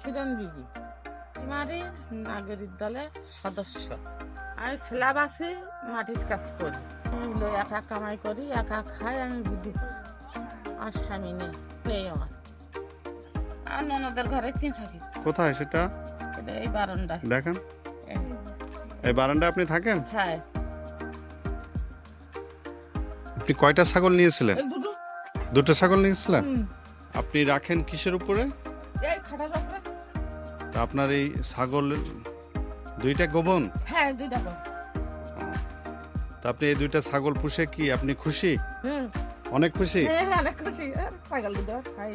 কিরণ বিবি আমারই নাগরিক দলের সদস্য। আমি স্ল্যাব আছি, মাটির কাজ করি, একা কামাই করি, একা খাই, আমি বুদ্ধি আর স্বামী নেই আমার। আর ননদের ঘরে তিন থাকি। কোথায় সেটা? এই বারান্দায় দেখেন, এই বারান্দায় আপনি থাকেন? হ্যাঁ। আপনি কয়টা ছাগল নিয়েছিলেন? এই দুটো। দুটো ছাগল নিয়েছিলেন? হুম। আপনি রাখেন কিসের উপরে? এই খাটার উপরে। তা আপনার এই ছাগল দুইটা গোবন? হ্যাঁ, দুইটা গো। তা আপনি এই দুইটা ছাগল পুষে কি আপনি খুশি? হুম। অনেক খুশি? হ্যাঁ, অনেক খুশি। ছাগল দুটো খাই।